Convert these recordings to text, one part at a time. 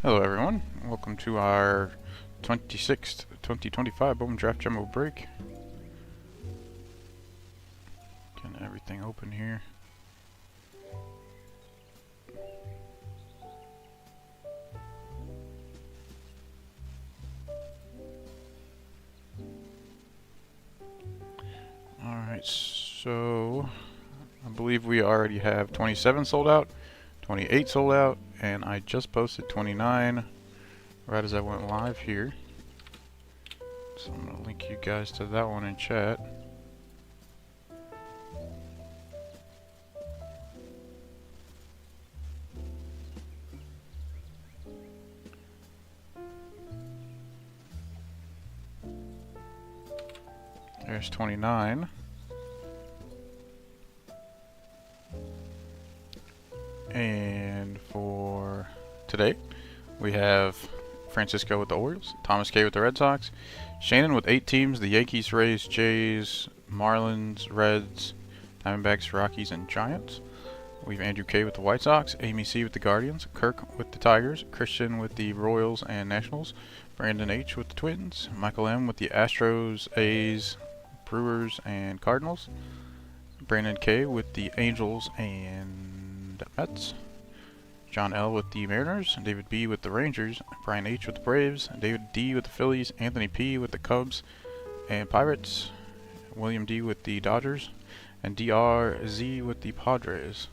Hello everyone, welcome to our 26th 2025 Bowman Draft Jumbo break. Getting everything open here. Alright, so I believe we already have 27 sold out, 28 sold out, and I just posted 29 right as I went live here. So I'm going to link you guys to that one in chat. There's 29. And for today, we have Francisco with the Orioles, Thomas K with the Red Sox, Shannon with 8 teams, the Yankees, Rays, Jays, Marlins, Reds, Diamondbacks, Rockies, and Giants. We have Andrew K with the White Sox, Amy C with the Guardians, Kirk with the Tigers, Christian with the Royals and Nationals, Brandon H with the Twins, Michael M with the Astros, A's, Brewers, and Cardinals, Brandon K with the Angels and Mets, John L with the Mariners, David B with the Rangers, Brian H with the Braves, David D with the Phillies, Anthony P with the Cubs and Pirates, William D with the Dodgers, and DRZ with the Padres.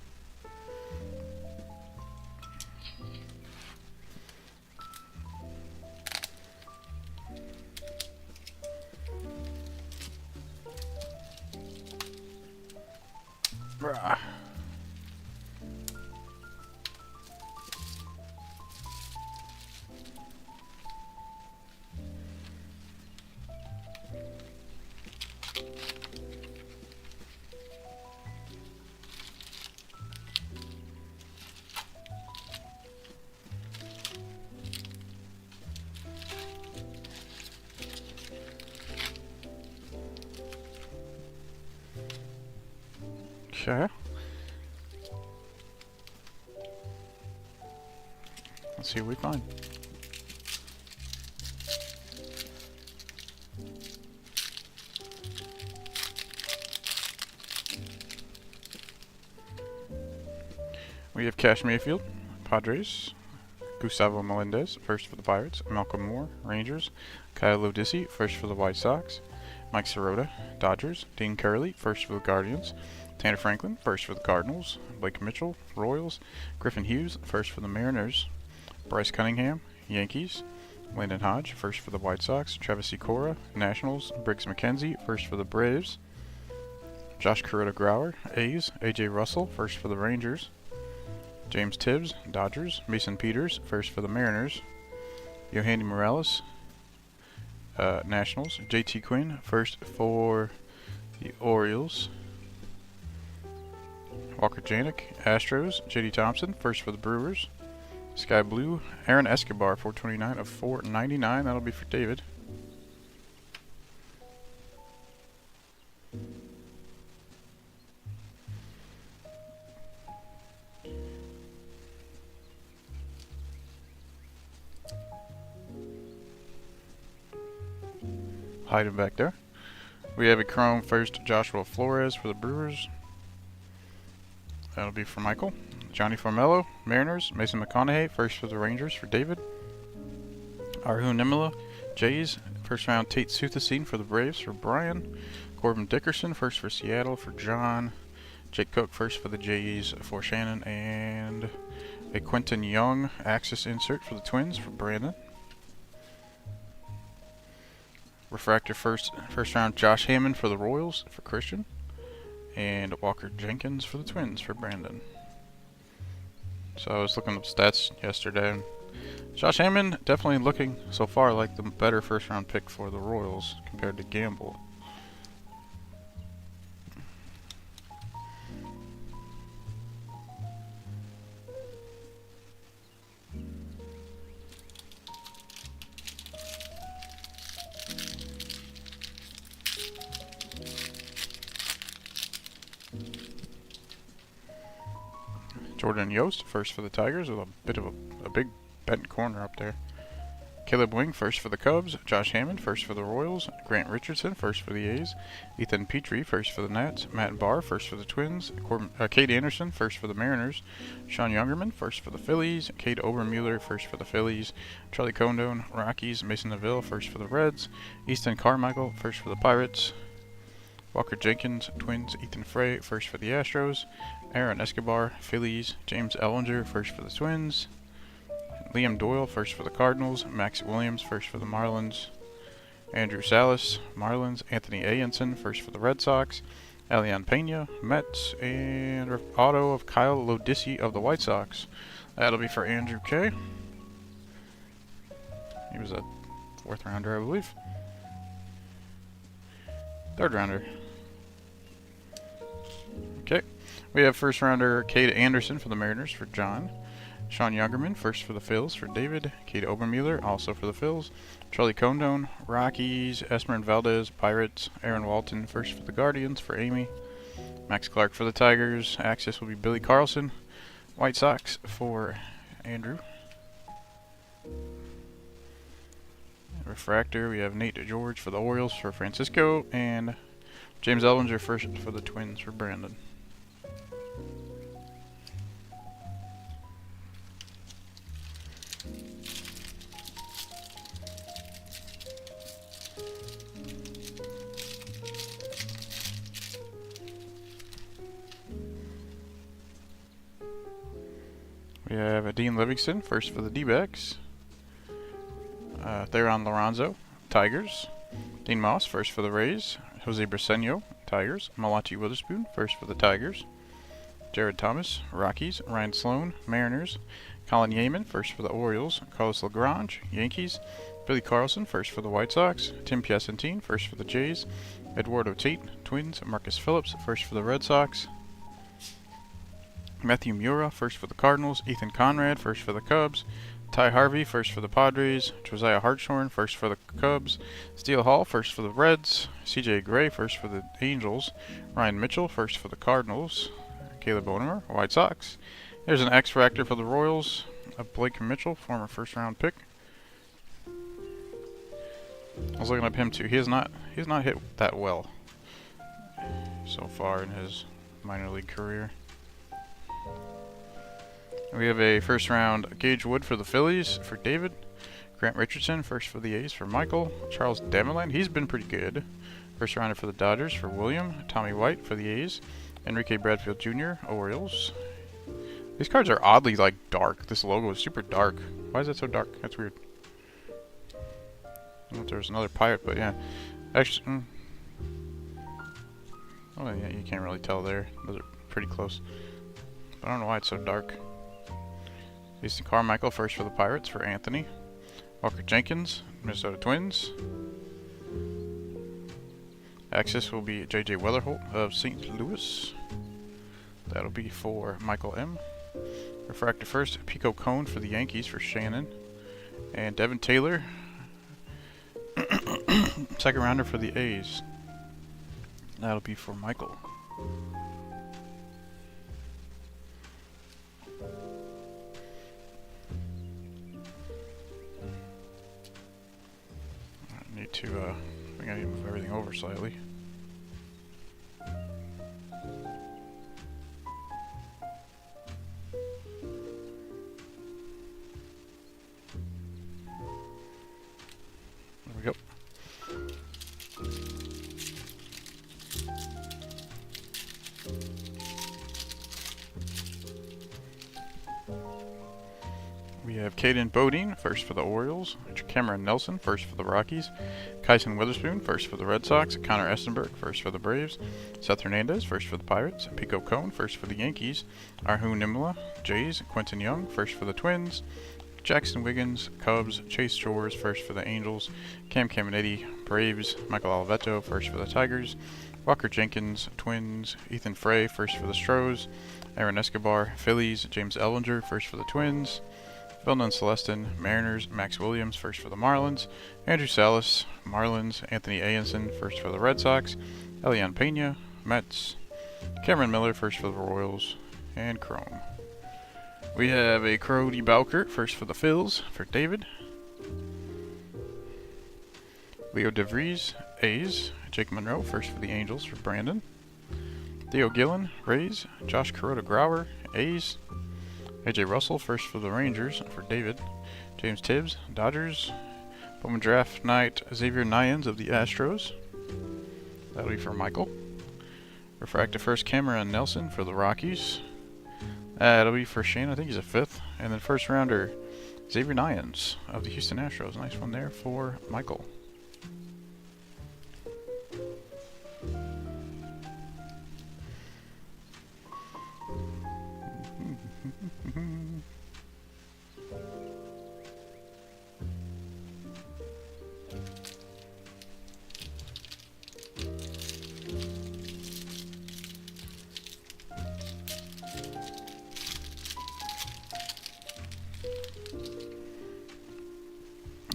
Brah. Okay. Let's see what we find. We have Cash Mayfield, Padres, Gustavo Melendez, first for the Pirates, Malcolm Moore, Rangers, Kyle Lodisi, first for the White Sox, Mike Sirota, Dodgers, Dean Curley, first for the Guardians, Tanner Franklin, first for the Cardinals, Blake Mitchell, Royals, Griffin Hughes, first for the Mariners, Bryce Cunningham, Yankees, Landon Hodge, first for the White Sox, Travis Cora, Nationals, Briggs McKenzie, first for the Braves, Josh Coretta-Grauer, A's, AJ Russell, first for the Rangers, James Tibbs, Dodgers, Mason Peters, first for the Mariners, Yohandy Morales, Nationals, JT Quinn, first for the Orioles, Walker Janik, Astros, JD Thompson, first for the Brewers, Sky Blue, Aaron Escobar, 429 of 499, that'll be for David. Hide him back there. We have a Chrome first, Joshua Flores for the Brewers. That'll be for Michael. Johnny Formello, Mariners. Mason McConaughey, first for the Rangers for David. Arjun Nimila, Jays. First round Tate Suthasine for the Braves for Brian. Corbin Dickerson, first for Seattle for John. Jake Cook, first for the Jays for Shannon. And a Quentin Young Axis insert for the Twins for Brandon. Refractor first round Josh Hammond for the Royals for Christian. And Walker Jenkins for the Twins for Brandon. So I was looking up stats yesterday, and Josh Hammond definitely looking so far like the better first round pick for the Royals compared to Gamble. Jordan Yost, first for the Tigers, with a bit of a big bent corner up there. Caleb Wing, first for the Cubs. Josh Hammond, first for the Royals. Grant Richardson, first for the A's. Ethan Petrie, first for the Nats. Matt Barr, first for the Twins. Cade Anderson, first for the Mariners. Sean Youngerman, first for the Phillies. Cade Obermueller, first for the Phillies. Charlie Condon, Rockies. Mason Neville, first for the Reds. Easton Carmichael, first for the Pirates. Walker Jenkins, Twins. Ethan Frey, first for the Astros. Aaron Escobar, Phillies. James Ellinger, first for the Twins. Liam Doyle, first for the Cardinals. Max Williams, first for the Marlins. Andrew Salas, Marlins. Anthony Ayenson, first for the Red Sox. Elian Pena, Mets. And auto of Kyle Lodisi of the White Sox. That'll be for Andrew K. He was a 4th rounder, I believe. 3rd rounder. Okay. We have 1st rounder Cade Anderson for the Mariners for John. Sean Youngerman, first for the Phils for David. Cade Obermueller, also for the Phils. Charlie Condon, Rockies. Esmeralda Valdez, Pirates. Aaron Walton, first for the Guardians for Amy. Max Clark for the Tigers. Access will be Billy Carlson. White Sox for Andrew. Refractor, we have Nate George for the Orioles for Francisco. And James Ellinger, first for the Twins for Brandon. We have Dean Livingston, first for the D-backs. Theron Lorenzo, Tigers. Dean Moss, first for the Rays. Jose Briseño, Tigers. Malachi Witherspoon, first for the Tigers. Jared Thomas, Rockies. Ryan Sloan, Mariners. Colin Yeaman, first for the Orioles. Carlos Lagrange, Yankees. Billy Carlson, first for the White Sox. Tim Piacentine, first for the Jays. Eduardo Tate, Twins. Marcus Phillips, first for the Red Sox. Matthew Mura, first for the Cardinals. Ethan Conrad, first for the Cubs. Ty Harvey, first for the Padres. Josiah Hartshorn, first for the Cubs. Steele Hall, first for the Reds. CJ Gray, first for the Angels. Ryan Mitchell, first for the Cardinals. Caleb Onemer, White Sox. There's an X-Factor for the Royals. Blake Mitchell, former 1st-round pick. I was looking up him too. He's not hit that well so far in his minor league career. We have a 1st-round Gage Wood for the Phillies for David. Grant Richardson, first for the A's for Michael. Charles Damelin, he's been pretty good. 1st-rounder for the Dodgers for William. Tommy White for the A's. Enrique Bradfield Jr., Orioles. These cards are oddly dark. This logo is super dark. Why is it so dark? That's weird. I don't know if there was another pirate, but yeah. Actually, oh yeah, you can't really tell there. Those are pretty close. But I don't know why it's so dark. Easton Carmichael, first for the Pirates for Anthony. Walker Jenkins, Minnesota Twins. Access will be J.J. Wellerholt of St. Louis. That'll be for Michael M. Refractor first, Pico Cone for the Yankees for Shannon. And Devin Taylor, 2nd rounder for the A's. That'll be for Michael. I think I need to move everything over slightly. There we go. We have Caden Bodine, first for the Orioles. Cameron Nelson, first for the Rockies. Kyson Witherspoon, first for the Red Sox. Connor Estenberg, first for the Braves. Seth Hernandez, first for the Pirates. Pico Cone, first for the Yankees. Arhu Nimla, Jays. Quentin Young, first for the Twins. Jackson Wiggins, Cubs. Chase Shores, first for the Angels. Cam Caminiti, Braves. Michael Oliveto, first for the Tigers. Walker Jenkins, Twins. Ethan Frey, first for the Stros. Aaron Escobar, Phillies. James Ellinger, first for the Twins. Belnon Celestin, Mariners. Max Williams, first for the Marlins. Andrew Salas, Marlins. Anthony Ayenson, first for the Red Sox. Elian Pena, Mets. Cameron Miller, first for the Royals. And Chrome. We have a Crody Balkert, first for the Phils, for David. Leo DeVries, A's. Jake Monroe, first for the Angels, for Brandon. Theo Gillen, Rays. Josh Kuroda Grauer, A's. AJ Russell, first for the Rangers, for David. James Tibbs, Dodgers. Bowman Draft Night, Xavier Nyans of the Astros. That'll be for Michael. Refractive first, Cameron Nelson for the Rockies. That'll be for Shane, I think he's a 5th. And then first rounder, Xavier Nyans of the Houston Astros. Nice one there for Michael.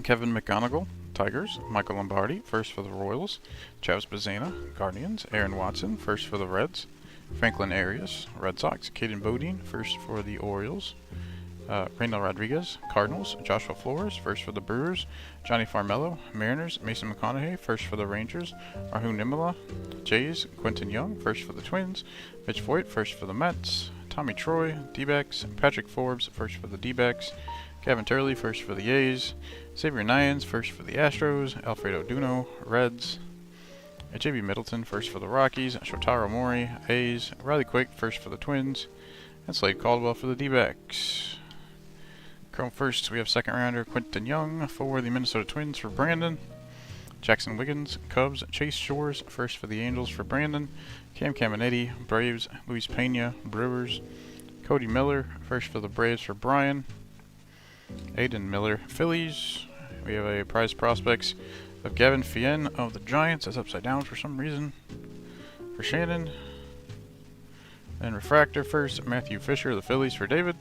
Kevin McGonigal, Tigers. Michael Lombardi, first for the Royals. Travis Bazana, Guardians. Aaron Watson, first for the Reds. Franklin Arias, Red Sox. Caden Bodine, first for the Orioles. Reynold Rodriguez, Cardinals. Joshua Flores, first for the Brewers. Johnny Farmello, Mariners. Mason McConaughey, first for the Rangers. Rahul Nimala, Jays. Quentin Young, first for the Twins. Mitch Voigt, first for the Mets. Tommy Troy, D-backs. Patrick Forbes, first for the D-backs. Kevin Turley, first for the A's. Xavier Nyans, first for the Astros. Alfredo Duno, Reds. J.B. Middleton, first for the Rockies. Shotaro Mori, A's. Riley Quick, first for the Twins. And Slade Caldwell for the D-backs. Chrome first, we have second rounder Quentin Young for the Minnesota Twins for Brandon. Jackson Wiggins, Cubs. Chase Shores, first for the Angels for Brandon. Cam Caminetti, Braves. Luis Pena, Brewers. Cody Miller, first for the Braves for Brian. Aiden Miller, Phillies. We have a prize prospects of Gavin Fien of the Giants. That's upside down for some reason. For Shannon. Then refractor first, Matthew Fisher of the Phillies for David.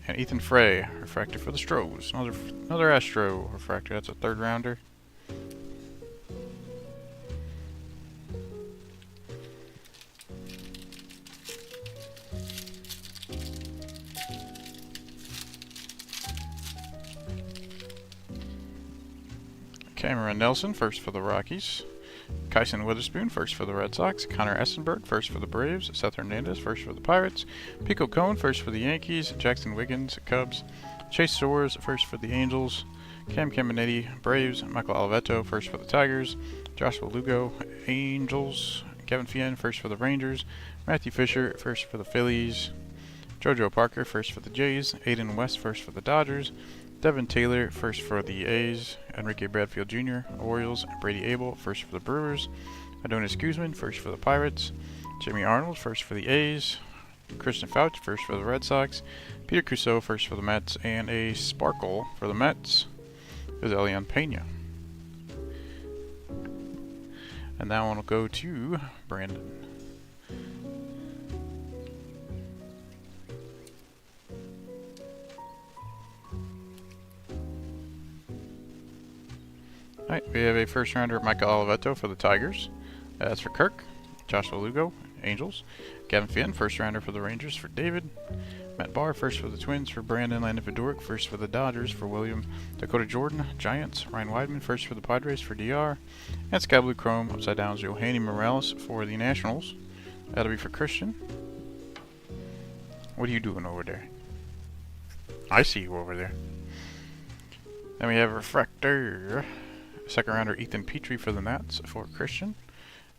And Ethan Frey, refractor for the Stros. Another Astro refractor. That's a 3rd rounder. Cameron Nelson, first for the Rockies. Kyson Witherspoon, first for the Red Sox. Connor Essenberg, first for the Braves. Seth Hernandez, first for the Pirates. Pico Cohn, first for the Yankees. Jackson Wiggins, Cubs. Chase Soares, first for the Angels. Cam Caminetti, Braves. Michael Oliveto, first for the Tigers. Joshua Lugo, Angels. Kevin Fien, first for the Rangers. Matthew Fisher, first for the Phillies. JoJo Parker, first for the Jays. Aiden West, first for the Dodgers. Devin Taylor, first for the A's. Enrique Bradfield Jr., Orioles. Brady Abel, first for the Brewers. Adonis Guzman, first for the Pirates. Jimmy Arnold, first for the A's. Christian Fauch, first for the Red Sox. Peter Cusseau, first for the Mets. And a sparkle for the Mets is Elian Pena. And that one will go to Brandon. Alright, we have a first rounder, Michael Oliveto for the Tigers. That's for Kirk. Joshua Lugo, Angels. Gavin Finn, first rounder for the Rangers for David. Matt Barr, first for the Twins for Brandon. Landon Fedoric, first for the Dodgers for William. Dakota Jordan, Giants. Ryan Weidman, first for the Padres for DR. And Sky Blue Chrome, upside down, Johanny Morales for the Nationals. That'll be for Christian. What are you doing over there? I see you over there. Then we have Refractor. Second rounder Ethan Petrie for the Nats for Christian.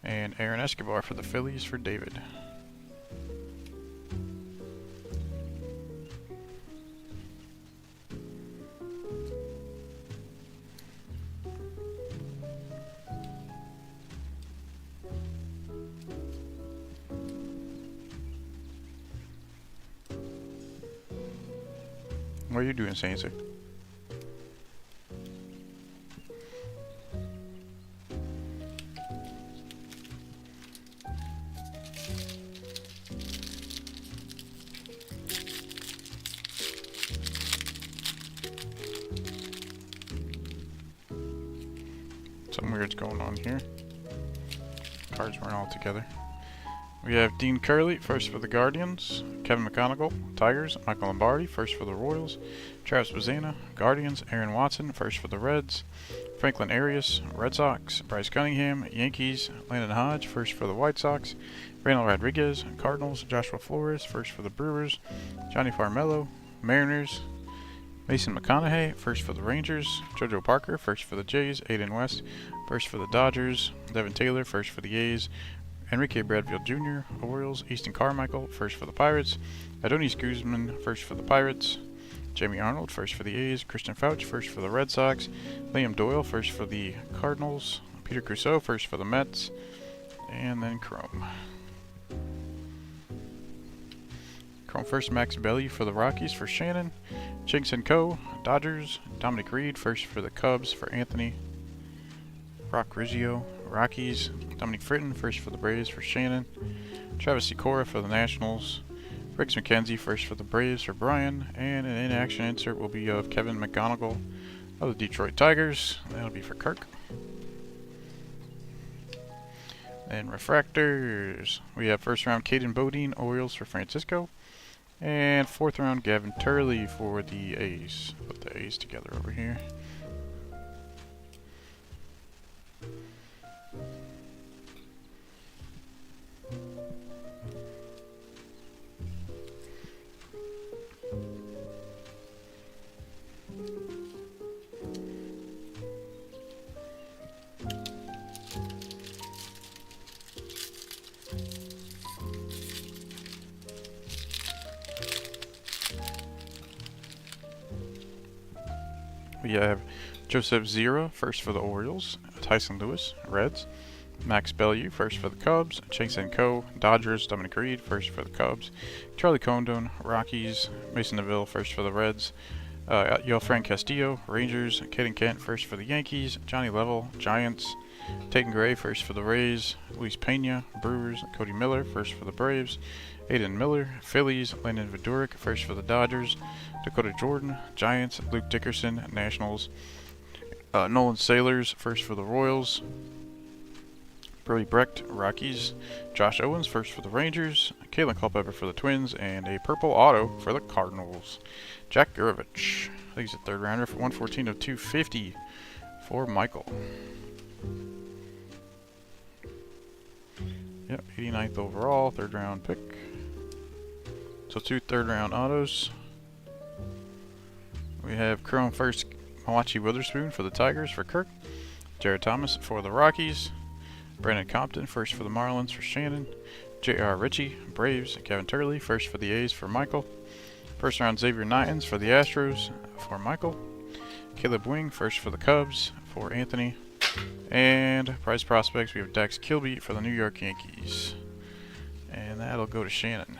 And Aaron Escobar for the Phillies for David. What are you doing, Saints? Something weird's going on here. Cards weren't all together. We have Dean Curley, first for the Guardians. Kevin McConaughey, Tigers. Michael Lombardi, first for the Royals. Travis Bazzana, Guardians. Aaron Watson, first for the Reds. Franklin Arias, Red Sox. Bryce Cunningham, Yankees. Landon Hodge, first for the White Sox. Randall Rodriguez, Cardinals. Joshua Flores, first for the Brewers. Johnny Farmello, Mariners. Mason McConaughey, first for the Rangers. JoJo Parker, first for the Jays. Aiden West, first for the Dodgers. Devin Taylor, first for the A's. Enrique Bradfield Jr., Orioles. Easton Carmichael, first for the Pirates. Adonis Guzman, first for the Pirates. Jamie Arnold, first for the A's. Christian Fouch, first for the Red Sox. Liam Doyle, first for the Cardinals. Peter Crusoe, first for the Mets. And then Chrome. Chrome first, Max Belly for the Rockies for Shannon. Chinks & Co., Dodgers. Dominic Reed, first for the Cubs for Anthony. Rock Riggio, Rockies. Dominic Fritton, first for the Braves for Shannon. Travis Sikora for the Nationals. Briggs McKenzie, first for the Braves for Brian. And an in-action insert will be of Kevin McGonigal of the Detroit Tigers. That'll be for Kirk. And refractors, we have first round Caden Bodine, Orioles for Francisco. And fourth round Gavin Turley for the A's. Put the A's together over here. We have Joseph Zera, first for the Orioles. Tyson Lewis, Reds. Max Bellew, first for the Cubs. Chinks & Co., Dodgers. Dominic Reed, first for the Cubs. Charlie Condon, Rockies. Mason Neville, first for the Reds. Yelfran Castillo, Rangers. Caden Kent, first for the Yankees. Johnny Level, Giants. Tatum Gray, first for the Rays. Luis Pena, Brewers. Cody Miller, first for the Braves. Aiden Miller, Phillies. Landon Viduric, first for the Dodgers. Dakota Jordan, Giants. Luke Dickerson, Nationals. Nolan Sailors, first for the Royals. Brody Brecht, Rockies. Josh Owens, first for the Rangers. Kalen Culpepper for the Twins. And a purple auto for the Cardinals. Jack Gurevich. I think he's a third rounder for 114 of 250 for Michael. Yep, 89th overall, third round pick. So 2 third round autos. We have Chrome first, Mawachi Witherspoon for the Tigers for Kirk. Jared Thomas for the Rockies. Brandon Compton first for the Marlins for Shannon. J.R. Ritchie, Braves. Kevin Turley first for the A's for Michael. First round Xavier Nytons for the Astros for Michael. Caleb Wing first for the Cubs for Anthony. And prize prospects, we have Dax Kilby for the New York Yankees. And that'll go to Shannon.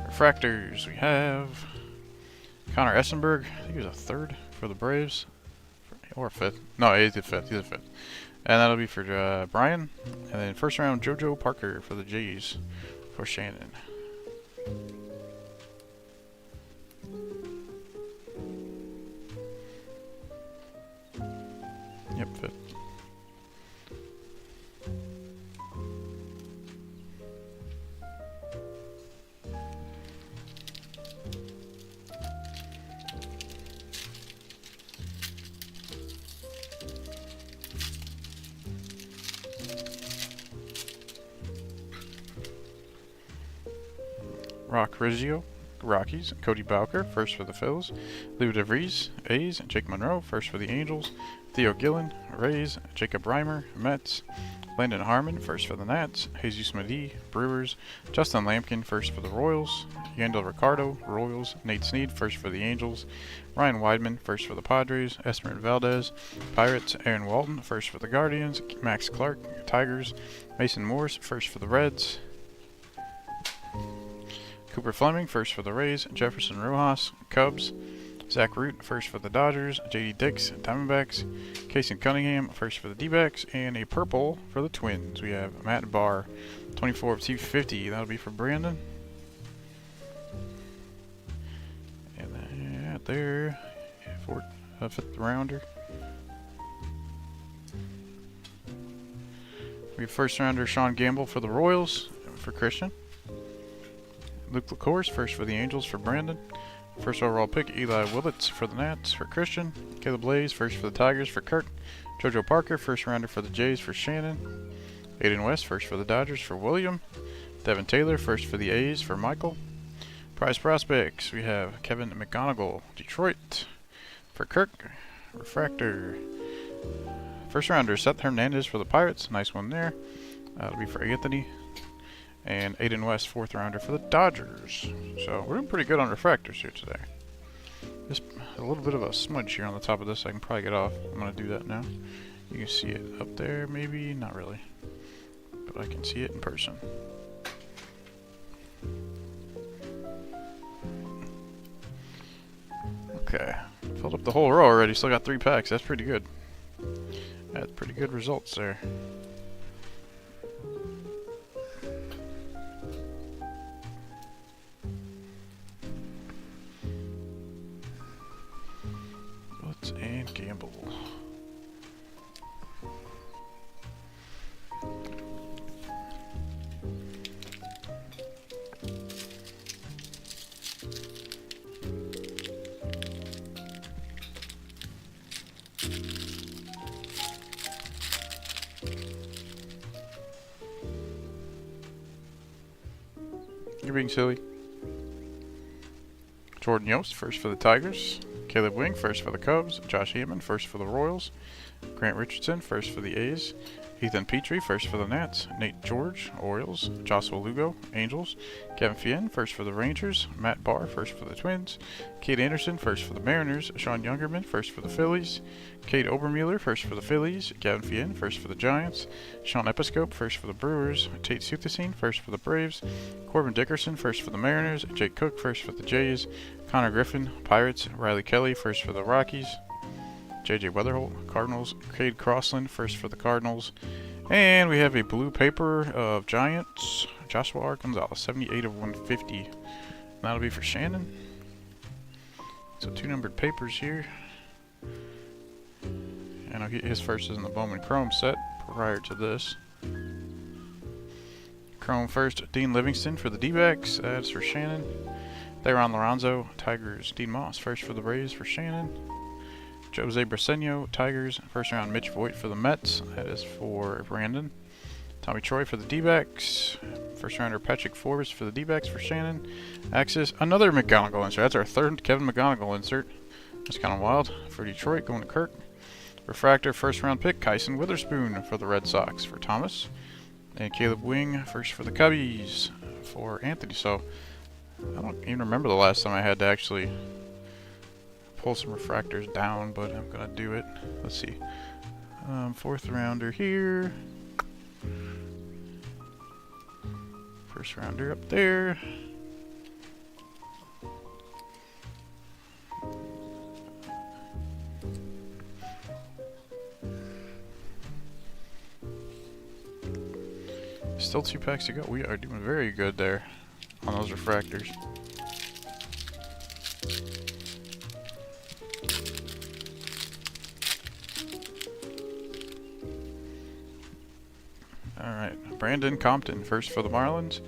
Refractors, we have Connor Essenberg. I think he was a third for the Braves. Or a fifth. No, he's a fifth. He's a fifth. And that'll be for Brian. And then first round JoJo Parker for the Jays for Shannon. Yep, fifth. Rock Riggio, Rockies. Cody Bowker, first for the Phils. Lou DeVries, A's. Jake Monroe, first for the Angels. Theo Gillen, Rays. Jacob Reimer, Mets. Landon Harmon, first for the Nats. Jesus Medee, Brewers. Justin Lampkin, first for the Royals. Yandel Ricardo, Royals. Nate Snead, first for the Angels. Ryan Weidman, first for the Padres. Esmeralda Valdez, Pirates. Aaron Walton, first for the Guardians. Max Clark, Tigers. Mason Morse, first for the Reds. Cooper Fleming, first for the Rays. Jefferson Rojas, Cubs. Zach Root, first for the Dodgers. J.D. Dix, Diamondbacks. Kason Cunningham, first for the D-backs. And a purple for the Twins. We have Matt Barr, 24 of 250. That'll be for Brandon. And that there, fifth rounder. We have first rounder Sean Gamble for the Royals. for Christian. Luke LaCourse, first for the Angels for Brandon. First overall pick, Eli Willits for the Nats for Christian. Caleb Blaze, first for the Tigers for Kirk. JoJo Parker, first rounder for the Jays for Shannon. Aiden West, first for the Dodgers for William. Devin Taylor, first for the A's for Michael. Prize prospects, we have Kevin McGonigal, Detroit for Kirk. Refractor. First rounder, Seth Hernandez for the Pirates. Nice one there. That'll be for Anthony. And Aiden West, fourth rounder for the Dodgers. So we're doing pretty good on refractors here today. Just a little bit of a smudge here on the top of this. I can probably get off. I'm going to do that now. You can see it up there, maybe. Not really. But I can see it in person. Okay. Filled up the whole row already. Still got 3 packs. That's pretty good. That's pretty good results there. And gamble. You're being silly. Jordan Yost, first for the Tigers. Caleb Wing, first for the Cubs. Josh Hammond, first for the Royals. Grant Richardson, first for the A's. Ethan Petrie, first for the Nats. Nate George, Orioles. Joshua Lugo, Angels. Kevin Fien, first for the Rangers. Matt Barr, first for the Twins. Kate Anderson, first for the Mariners. Sean Youngerman, first for the Phillies. Kate Obermueller, first for the Phillies. Gavin Fien, first for the Giants. Sean Episcope, first for the Brewers. Tate Suthasine, first for the Braves. Corbin Dickerson, first for the Mariners. Jake Cook, first for the Jays. Connor Griffin, Pirates. Riley Kelly, first for the Rockies. J.J. Weatherholt, Cardinals. Cade Crossland, first for the Cardinals. And we have a blue paper of Giants. Joshua R. Gonzalez, 78 of 150. And that'll be for Shannon. So 2 numbered papers here. And his first is in the Bowman Chrome set prior to this. Chrome first, Dean Livingston for the D-backs. That's for Shannon. Theron Lorenzo, Tigers. Dean Moss, first for the Braves for Shannon. Jose Briseño, Tigers. First round, Mitch Voigt for the Mets. That is for Brandon. Tommy Troy for the D-backs. First rounder, Patrick Forbes for the D-backs for Shannon. Axis, another McGonigal insert. That's our 3rd Kevin McGonigal insert. That's kind of wild. For Detroit, going to Kirk. Refractor, first round pick, Kyson Witherspoon for the Red Sox for Thomas. And Caleb Wing, first for the Cubbies for Anthony. So, I don't even remember the last time I had to actually pull some refractors down, but I'm gonna do it. Let's see. 4th rounder here. First rounder up there. Still 2 packs to go. We are doing very good there on those refractors. Alright, Brandon Compton, first for the Marlins.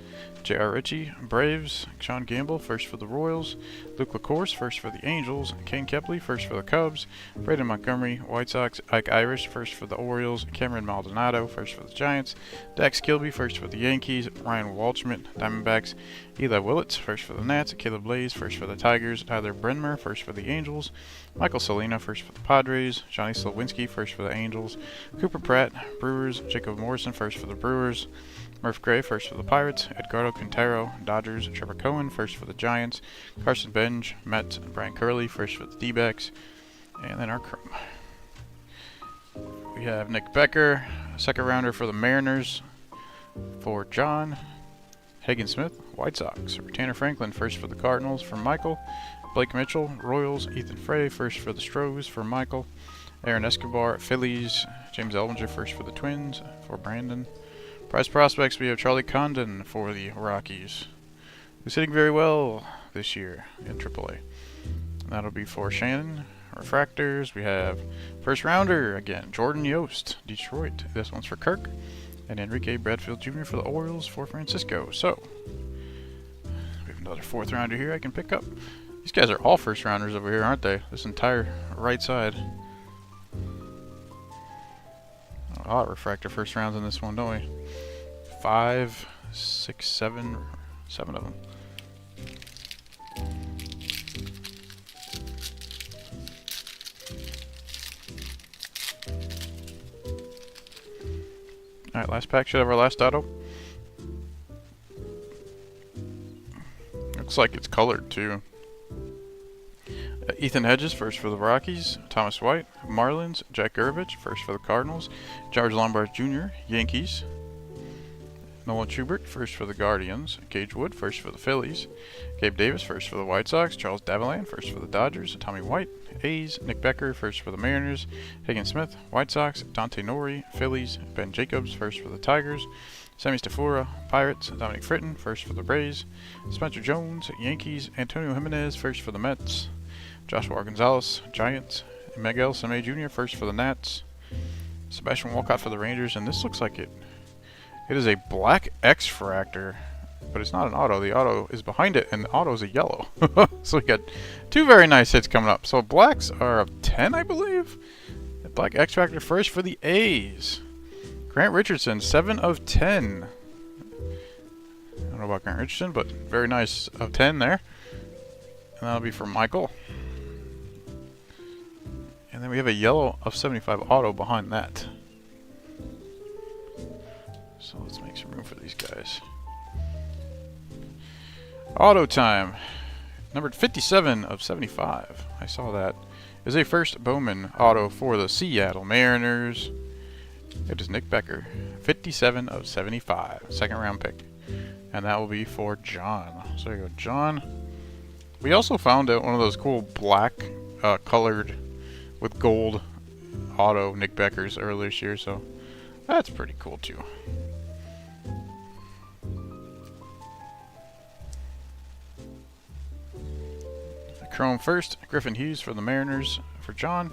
J.R. Ritchie, Braves. Sean Gamble, first for the Royals. Luke LaCourse, first for the Angels. Kane Kepley, first for the Cubs. Braden Montgomery, White Sox. Ike Irish, first for the Orioles. Cameron Maldonado, first for the Giants. Dax Kilby, first for the Yankees. Ryan Waldschmidt, Diamondbacks. Eli Willits, first for the Nats. Caleb Blaze, first for the Tigers. Tyler Brenmer, first for the Angels. Michael Salina, first for the Padres. Johnny Slowinski, first for the Angels. Cooper Pratt, Brewers. Jacob Morrison, first for the Brewers. Murph Gray, first for the Pirates. Edgardo Quintero, Dodgers. Trevor Cohen, first for the Giants. Carson Benj, Mets. Brian Curley, first for the D-backs. And then our Chrome. We have Nick Becker, 2nd rounder for the Mariners for John. Hagen Smith, White Sox. Tanner Franklin, first for the Cardinals for Michael. Blake Mitchell, Royals. Ethan Frey, first for the Stros for Michael. Aaron Escobar, Phillies. James Elvinger, first for the Twins for Brandon. Prize prospects, we have Charlie Condon for the Rockies, who's hitting very well this year in AAA. That'll be for Shannon. Refractors, we have first rounder again, Jordan Yost, Detroit. This one's for Kirk. and Enrique Bradfield Jr. for the Orioles for Francisco. So, we have another fourth rounder here I can pick up. These guys are all first rounders over here, aren't they? This entire right side. A lot of refractor first rounds in this one, don't we? 5, 6, 7 of them. Alright, last pack should have our last auto. Looks like it's colored too. Ethan Hedges, first for the Rockies. Thomas White, Marlins. Jack Gurevich, first for the Cardinals. George Lombard Jr., Yankees. Nolan Schubert, first for the Guardians. Gage Wood, first for the Phillies. Gabe Davis, first for the White Sox. Charles Davalan, first for the Dodgers. Tommy White, A's. Nick Becker, first for the Mariners. Hagen Smith, White Sox. Dante Nori, Phillies. Ben Jacobs, first for the Tigers. Sammy Stafura, Pirates. Dominic Fritton, first for the Braves. Spencer Jones, Yankees. Antonio Jimenez, first for the Mets. Joshua Gonzalez, Giants. Miguel Samay Jr., first for the Nats. Sebastian Walcott for the Rangers, and this looks like it is a black X-Fractor, but it's not an auto. The auto is behind it, and the auto is a yellow. So we got two very nice hits coming up. So blacks are of 10, I believe. The black X-Fractor first for the A's. Grant Richardson, 7 of 10. I don't know about Grant Richardson, but very nice of 10 there. And that'll be for Michael. And then we have a yellow of 75 auto behind that. So let's make some room for these guys. Auto time. Numbered 57 of 75. I saw that. Is a first Bowman auto for the Seattle Mariners. It is Nick Becker. 57 of 75. Second round pick. And that will be for John. So there you go, John. We also found out one of those cool black colored with gold auto Nick Beckers earlier this year, so that's pretty cool too. Chrome first, Griffin Hughes for the Mariners for John.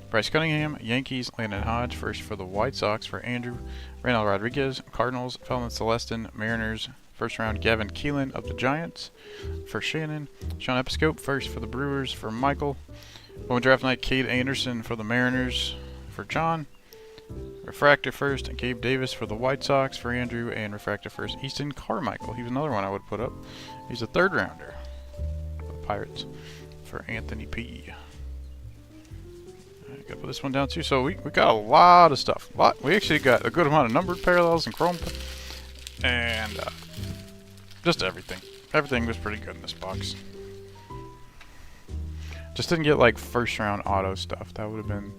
Bryce Cunningham, Yankees. Landon Hodge first for the White Sox for Andrew. Reynald Rodriguez, Cardinals. Felton Celestin, Mariners. First round, Gavin Keelan of the Giants for Shannon. Sean Episcope first for the Brewers for Michael. Bowman Draft Night, Cade Anderson for the Mariners for John. Refractor first, Gabe Davis for the White Sox for Andrew. And refractor first, Easton Carmichael. He was another one I would put up. He's a third rounder for the Pirates for Anthony P. I gotta put this one down too. So we got a lot of stuff. We actually got a good amount of numbered parallels and chrome, and just everything. Everything was pretty good in this box. Just didn't get like first round auto stuff. That would have been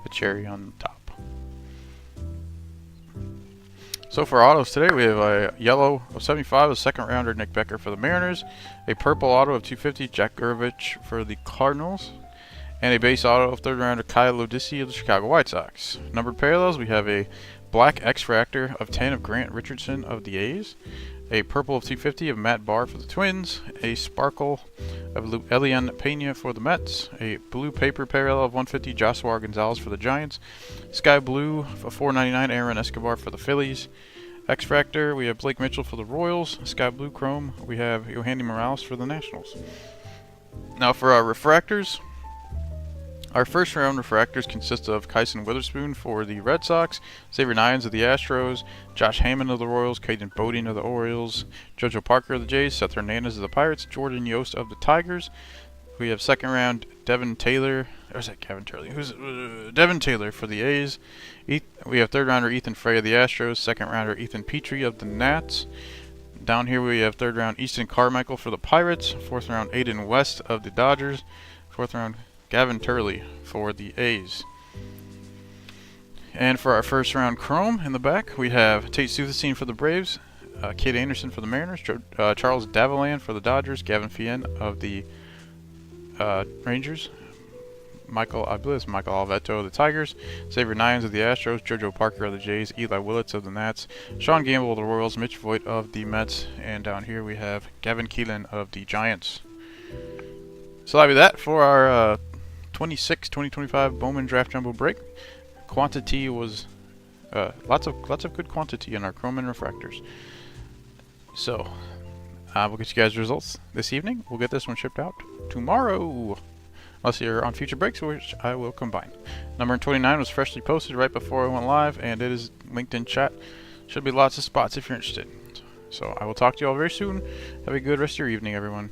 the cherry on top. So for autos today, we have a yellow of 75, a second rounder Nick Becker for the Mariners, a purple auto of 250 Jack Gurevich for the Cardinals, and a base auto of third rounder Kyle Lodisi of the Chicago White Sox. Numbered parallels, we have a black X-Fractor of 10 of Grant Richardson of the A's, a purple of 250 of Matt Barr for the Twins, a sparkle of Elian Pena for the Mets, a blue paper parallel of 150 Joshua Gonzalez for the Giants, sky blue of 499 Aaron Escobar for the Phillies, X-Fractor, we have Blake Mitchell for the Royals, sky blue chrome, we have Yohandy Morales for the Nationals. Now for our refractors, our first round refractors consist of Kyson Witherspoon for the Red Sox, Xavier Nyans of the Astros, Josh Hammond of the Royals, Caden Bodine of the Orioles, JoJo Parker of the Jays, Seth Hernandez of the Pirates, Jordan Yost of the Tigers. We have second round Devin Taylor, or is that Kevin Turley? Who's Devin Taylor for the A's. We have third rounder Ethan Frey of the Astros, second rounder Ethan Petrie of the Nats. Down here we have third round Easton Carmichael for the Pirates, fourth round Aiden West of the Dodgers, fourth round Gavin Turley for the A's. And for our first round chrome in the back, we have Tate Sutherstein for the Braves, Cade Anderson for the Mariners, Charles Davalan for the Dodgers, Gavin Fien of the Rangers, I believe it's Michael Alvetto of the Tigers, Xavier Nyans of the Astros, JoJo Parker of the Jays, Eli Willits of the Nats, Sean Gamble of the Royals, Mitch Voigt of the Mets, and down here we have Gavin Keelan of the Giants. So that'll be that for our 2025 Bowman Draft Jumbo break. Quantity was Lots of good quantity in our chrome and refractors. So we'll get you guys results this evening. We'll get this one shipped out tomorrow, unless you're on future breaks, which I will combine. Number 29 was freshly posted right before I went live, and it is linked in chat. Should be lots of spots if you're interested. So I will talk to you all very soon. Have a good rest of your evening, everyone.